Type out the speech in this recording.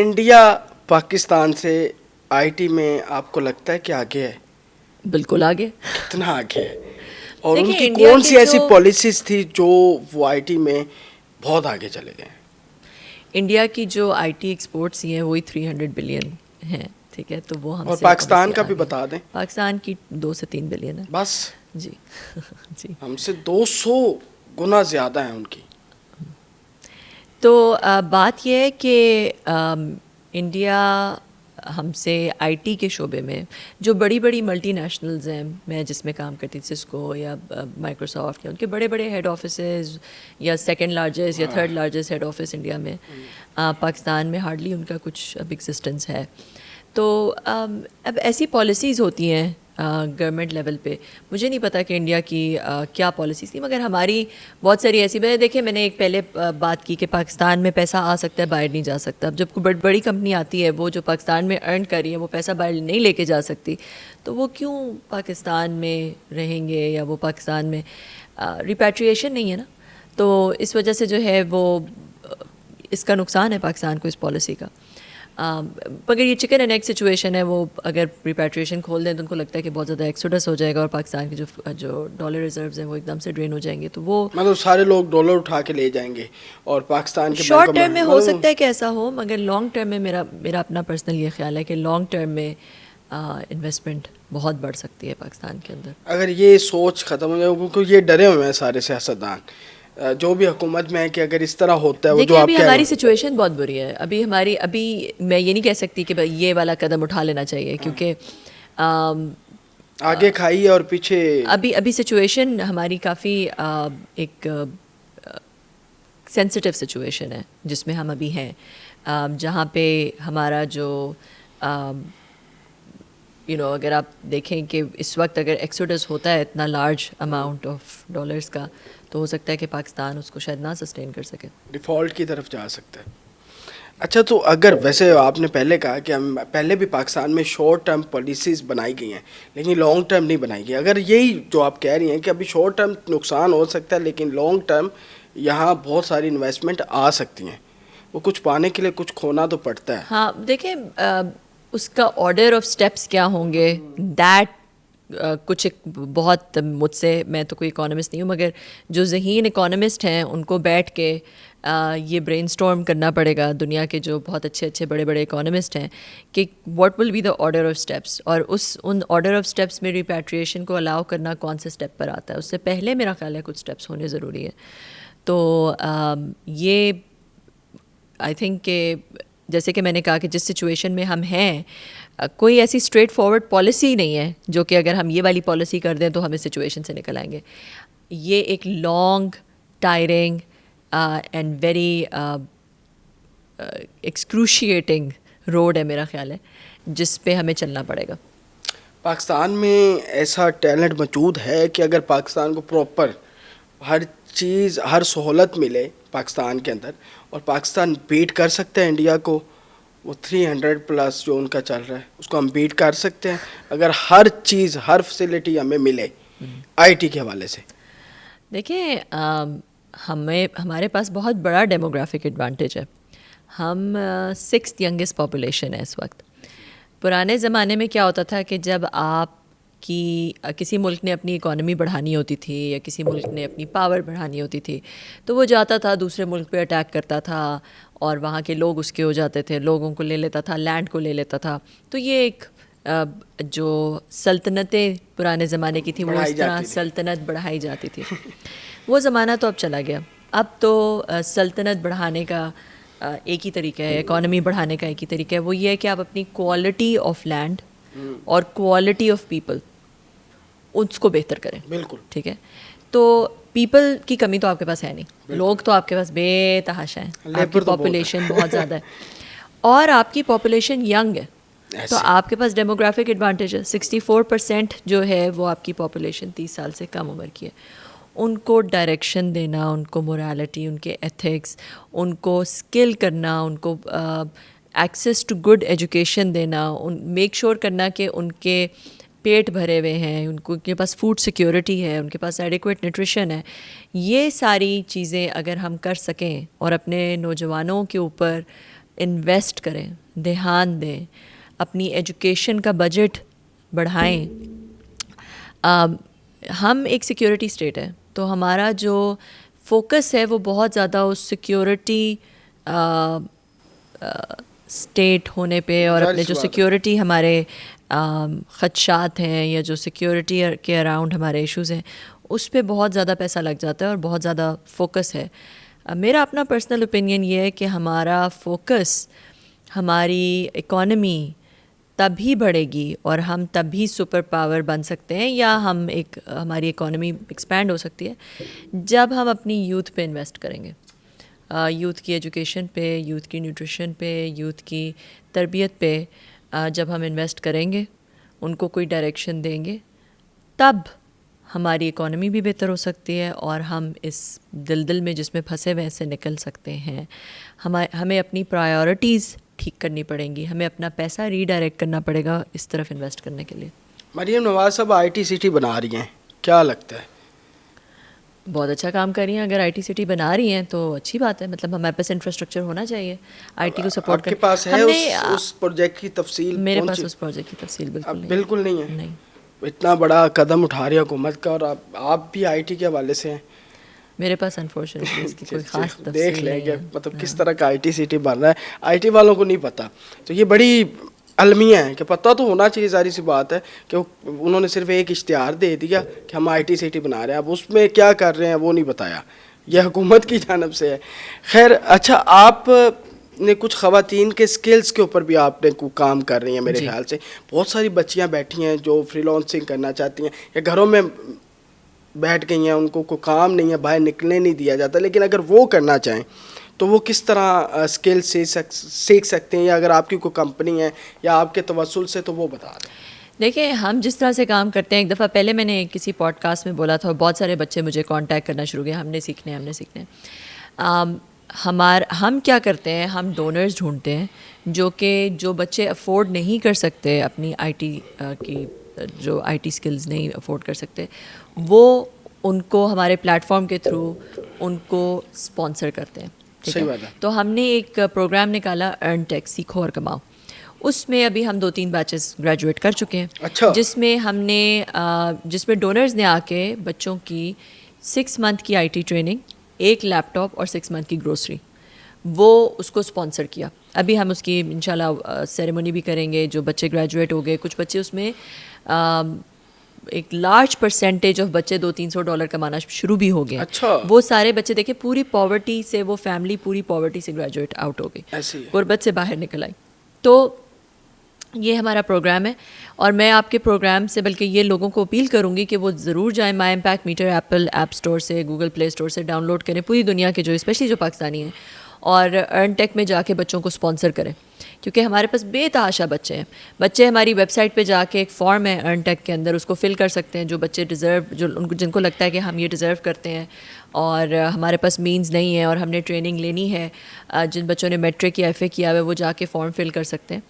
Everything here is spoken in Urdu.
انڈیا پاکستان سے آئی ٹی میں آپ کو لگتا ہے کہ آگے ہے؟ بالکل آگے. کتنا آگے ہے؟ اور ان دیکھیں کی انڈیا کون کے سی ایسی جو پالیسیز تھی جو وہ آئی ٹی میں بہت آگے چلے گئے ہیں؟ انڈیا کی جو آئی ٹی ایکسپورٹس ہی ہیں وہی 300 بلین ہیں. ٹھیک ہے, تو وہ ہم اور سے پاکستان obviously کا بھی آگے. بتا دیں. پاکستان کی 2 سے 3 بلین ہے. بس جی جی. ہم سے 200 گنا زیادہ ہیں ان کی. تو بات یہ ہے کہ انڈیا ہم سے آئی ٹی کے شعبے میں جو بڑی بڑی ملٹی نیشنلز ہیں, میں جس میں کام کرتی تھی, سسکو یا مائکروسافٹ, یا ان کے بڑے بڑے ہیڈ آفیسز یا سیکنڈ لارجسٹ یا third largest head office India میں, پاکستان میں ہارڈلی ان کا کچھ اب ایگزسٹنس ہے. تو اب ایسی پالیسیز ہوتی ہیں گورنمنٹ لیول پہ. مجھے نہیں پتا کہ انڈیا کی کیا پالیسیز تھی, مگر ہماری بہت ساری ایسی. دیکھیں میں نے ایک پہلے بات کی کہ پاکستان میں پیسہ آ سکتا ہے, باہر نہیں جا سکتا. اب جب کوئی بڑی کمپنی آتی ہے, وہ جو پاکستان میں ارن کر رہی ہے, وہ پیسہ باہر نہیں لے کے جا سکتی, تو وہ کیوں پاکستان میں رہیں گے, یا وہ پاکستان میں ریپیٹریشن نہیں ہے نا. تو اس وجہ سے جو ہے وہ اس کا نقصان ہے پاکستان کو اس پالیسی کا. مگر یہ چکن اینڈ ایگ سچویشن ہے. وہ اگر ریپیٹریشن کھول دیں تو ان کو لگتا ہے کہ بہت زیادہ ایکسوڈس ہو جائے گا, اور پاکستان کے جو ڈالر ریزروز ہیں وہ ایک دم سے ڈرین ہو جائیں گے. تو وہ مطلب سارے لوگ ڈالر اٹھا کے لے جائیں گے, اور پاکستان کے شارٹ ٹرم میں ہو سکتا ہے کہ ایسا ہو, مگر لانگ ٹرم میں میرا اپنا پرسنل یہ خیال ہے کہ لانگ ٹرم میں انویسٹمنٹ بہت بڑھ سکتی ہے پاکستان کے اندر. اگر یہ سوچ ختم ہو جائے, کیونکہ یہ ڈرے ہوئے ہیں سارے سیاستدان جو بھی حکومت میں ہے کہ اگر اس طرح ہوتا ہے وہ جو دیکھیں آپ ابھی کہہ رہے ہماری ہیں. سچویشن بہت بری ہے. ابھی میں یہ نہیں کہہ سکتی کہ یہ والا قدم اٹھا لینا چاہیے, کیونکہ آگے کھائی اور پیچھے ابھی سچویشن ہماری کافی ایک سینسٹیو سچویشن ہے جس میں ہم ابھی ہیں, جہاں پہ ہمارا جو اگر آپ دیکھیں کہ اس وقت اگر ایکسوڈس ہوتا ہے اتنا لارج اماؤنٹ آف ڈالرز کا, تو ہو سکتا ہے کہ پاکستان اس کو شاید نہ سسٹین کر سکے, ڈیفالٹ کی طرف جا سکتا ہے. اچھا, تو اگر ویسے آپ نے پہلے کہا کہ ہم پہلے بھی پاکستان میں شارٹ ٹرم پالیسیز بنائی گئی ہیں, لیکن لانگ ٹرم نہیں بنائی گئی. اگر یہی جو آپ کہہ رہی ہیں کہ ابھی شارٹ ٹرم نقصان ہو سکتا ہے, لیکن لانگ ٹرم یہاں بہت ساری انویسٹمنٹ آ سکتی ہیں, وہ کچھ پانے کے لیے کچھ کھونا تو پڑتا ہے. ہاں دیکھیں اس کا آرڈر آف اسٹیپس کیا ہوں گے, دیٹ کچھ ایک بہت مجھ سے, میں تو کوئی اکانومسٹ نہیں ہوں, مگر جو ذہین اکانومسٹ ہیں ان کو بیٹھ کے یہ برین اسٹارم کرنا پڑے گا, دنیا کے جو بہت اچھے بڑے بڑے اکانومسٹ ہیں, کہ what will be the order of steps, اور ان آرڈر آف اسٹیپس میں ریپیٹریشن کو الاؤ کرنا کون سے اسٹیپ پر آتا ہے. اس سے پہلے میرا خیال ہے کچھ اسٹیپس ہونے ضروری ہے. تو یہ آئی تھنک کہ جیسے کہ میں نے کہا کہ جس سچویشن میں ہم ہیں, کوئی ایسی اسٹریٹ فارورڈ پالیسی نہیں ہے جو کہ اگر ہم یہ والی پالیسی کر دیں تو ہم اس سچویشن سے نکل آئیں گے. یہ ایک long tiring and very excruciating road ہے میرا خیال ہے, جس پہ ہمیں چلنا پڑے گا. پاکستان میں ایسا ٹیلنٹ موجود ہے کہ اگر پاکستان کو پراپر ہر چیز ہر سہولت ملے پاکستان کے اندر, اور پاکستان بیٹ کر سکتا ہے انڈیا کو, وہ 300 پلس جو ان کا چل رہا ہے اس کو ہم بیٹ کر سکتے ہیں اگر ہر چیز ہر فیسلٹی ہمیں ملے آئی ٹی کے حوالے سے. دیکھیں ہمارے پاس بہت بڑا ڈیموگرافک ایڈوانٹیج ہے. ہم 6th ینگسٹ پاپولیشن ہے اس وقت. پرانے زمانے میں کیا ہوتا تھا کہ جب آپ کی کسی ملک نے اپنی اکانومی بڑھانی ہوتی تھی یا کسی ملک نے اپنی پاور بڑھانی ہوتی تھی, تو وہ جاتا تھا دوسرے ملک پہ اٹیک کرتا تھا, اور وہاں کے لوگ اس کے ہو جاتے تھے, لوگوں کو لے لیتا تھا, لینڈ کو لے لیتا تھا. تو یہ ایک جو سلطنتیں پرانے زمانے کی تھیں وہ اس طرح سلطنت بڑھائی جاتی تھی. وہ زمانہ تو اب چلا گیا. اب تو سلطنت بڑھانے کا ایک ہی طریقہ ہے, اکانومی بڑھانے کا ایک ہی طریقہ ہے, وہ یہ ہے کہ آپ اپنی کوالٹی آف لینڈ اور کوالٹی آف پیپل اس کو بہتر کریں. بالکل ٹھیک ہے, تو پیپل کی کمی تو آپ کے پاس ہے نہیں, لوگ تو آپ کے پاس بے تحاشا ہیں, آپ کی پاپولیشن بہت زیادہ ہے, اور آپ کی پاپولیشن ینگ ہے, تو آپ کے پاس ڈیموگرافک ایڈوانٹیج ہے. 64% جو ہے وہ آپ کی پاپولیشن 30 سال سے کم عمر کی ہے. ان کو ڈائریکشن دینا, ان کو مورالٹی, ان کے ایتھکس, ان کو اسکل کرنا, ان کو ایکسیس ٹو گڈ ایجوکیشن دینا, میک شور کرنا کہ ان کے پیٹ بھرے ہوئے ہیں, ان کے پاس فوڈ سیکیورٹی ہے, ان کے پاس ایڈیکویٹ نیوٹریشن ہے. یہ ساری چیزیں اگر ہم کر سکیں اور اپنے نوجوانوں کے اوپر انویسٹ کریں, دھیان دیں, اپنی ایجوکیشن کا بجٹ بڑھائیں. ہم ایک سیکیورٹی اسٹیٹ ہے, تو ہمارا جو فوکس ہے وہ بہت زیادہ اس سیکیورٹی اسٹیٹ ہونے پہ, اور اپنے جو سیکیورٹی ہمارے خدشات ہیں یا جو سیکیورٹی کے اراؤنڈ ہمارے ایشوز ہیں اس پہ بہت زیادہ پیسہ لگ جاتا ہے اور بہت زیادہ فوکس ہے. میرا اپنا پرسنل اوپینین یہ ہے کہ ہمارا فوکس, ہماری اکانومی تبھی بڑھے گی اور ہم تبھی سپر پاور بن سکتے ہیں, یا ہماری اکانومی ایکسپینڈ ہو سکتی ہے جب ہم اپنی یوتھ پہ انویسٹ کریں گے, یوتھ کی ایجوکیشن پہ, یوتھ کی نیوٹریشن پہ, یوتھ کی تربیت پہ. جب ہم انویسٹ کریں گے, ان کو کوئی ڈائریکشن دیں گے, تب ہماری اکانومی بھی بہتر ہو سکتی ہے اور ہم اس دلدل میں جس میں پھنسے ہوئے سے نکل سکتے ہیں. ہمیں اپنی پرائیورٹیز ٹھیک کرنی پڑیں گی, ہمیں اپنا پیسہ ری ڈائریکٹ کرنا پڑے گا اس طرف انویسٹ کرنے کے لیے. مریم نواز صاحب آئی ٹی سٹی بنا رہی ہیں, کیا لگتا ہے؟ بہت اچھا کام کر رہی ہیں. اگر آئی ٹی سٹی بنا رہی ہیں تو اچھی بات ہے, مطلب ہمارے پاس انفراسٹرکچر ہونا چاہیے آئی ٹی کو سپورٹ کرنے. آپ کے پاس ہے اس پروجیکٹ کی تفصیل؟ میرے پاس اس پروجیکٹ کی تفصیل بالکل نہیں ہے. نہیں. اتنا بڑا قدم اٹھا رہی ہے حکومت کا, اور آپ بھی آئی ٹی کے حوالے سے ہیں. میرے پاس انفارچونیٹلی اس کی کوئی خاص تفصیل دیکھ لیں نہیں کہ ہے. مطلب کس طرح کا آئی ٹی سٹی بن رہا ہے, آئی ٹی والوں کو نہیں پتہ. تو یہ بڑی المیہ ہے کہ پتہ تو ہونا چاہیے, ظاہر سی بات ہے کہ انہوں نے صرف ایک اشتہار دے دیا کہ ہم آئی ٹی سٹی بنا رہے ہیں, اب اس میں کیا کر رہے ہیں وہ نہیں بتایا. یہ حکومت کی جانب سے ہے. خیر اچھا, آپ نے کچھ خواتین کے سکلز کے اوپر بھی آپ نے کام کر رہی ہیں میرے خیال سے. بہت ساری بچیاں بیٹھی ہیں جو فری لانسنگ کرنا چاہتی ہیں یا گھروں میں بیٹھ گئی ہیں, ان کو کوئی کام نہیں ہے, باہر نکلنے نہیں دیا جاتا, لیکن اگر وہ کرنا چاہیں تو وہ کس طرح اسکل سیکھ سکتے ہیں, یا اگر آپ کی کوئی کمپنی ہے یا آپ کے توسل سے تو وہ بتا دیں. دیکھیں, ہم جس طرح سے کام کرتے ہیں, ایک دفعہ پہلے میں نے کسی پوڈ کاسٹ میں بولا تھا, بہت سارے بچے مجھے کانٹیکٹ کرنا شروع کیا, ہم نے سیکھنے ہم کیا کرتے ہیں, ہم ڈونرز ڈھونڈتے ہیں جو بچے افورڈ نہیں کر سکتے, اپنی آئی ٹی کی جو آئی ٹی سکلز نہیں افورڈ کر سکتے, وہ ان کو ہمارے پلیٹ فارم کے تھرو ان کو اسپانسر کرتے ہیں. ٹھیک ہے, تو ہم نے ایک پروگرام نکالا ارن ٹیک, سیکھو اور کماؤ. اس میں ابھی ہم 2-3 بیچز گریجویٹ کر چکے ہیں. اچھا. جس میں ڈونرز نے آ کے بچوں کی 6 منتھ کی I T training, 1 laptop اور 6 منتھ کی گروسری, وہ اس کو اسپانسر کیا. ابھی ہم اس کی انشاءاللہ سیریمونی بھی کریں گے. جو بچے گریجویٹ ہو گئے, کچھ بچے اس میں ایک لارج پرسنٹیج آف بچے $200-300 کمانا شروع بھی ہو گئے. اچھا. وہ سارے بچے دیکھیں پوری پاورٹی سے, وہ فیملی پوری پاورٹی سے گریجویٹ آؤٹ ہو گئی, غربت سے باہر نکل آئی. تو یہ ہمارا پروگرام ہے, اور میں آپ کے پروگرام سے بلکہ یہ لوگوں کو اپیل کروں گی کہ وہ ضرور جائیں my impact meter apple app store سے, گوگل پلے اسٹور سے ڈاؤن لوڈ کریں, پوری دنیا کے جو اسپیشلی جو پاکستانی ہیں, اور ارن ٹیک میں جا کے بچوں کو اسپانسر کریں, کیونکہ ہمارے پاس بے تحاشا بچے ہیں. بچے ہماری ویب سائٹ پہ جا کے ایک فارم ہے ارن ٹیک کے اندر, اس کو فل کر سکتے ہیں. جو بچے جن کو لگتا ہے کہ ہم یہ ڈیزرو کرتے ہیں اور ہمارے پاس مینز نہیں ہے اور ہم نے ٹریننگ لینی ہے, جن بچوں نے میٹرک یا ایف اے کیا ہوا ہے وہ جا کے فارم فل کر سکتے ہیں.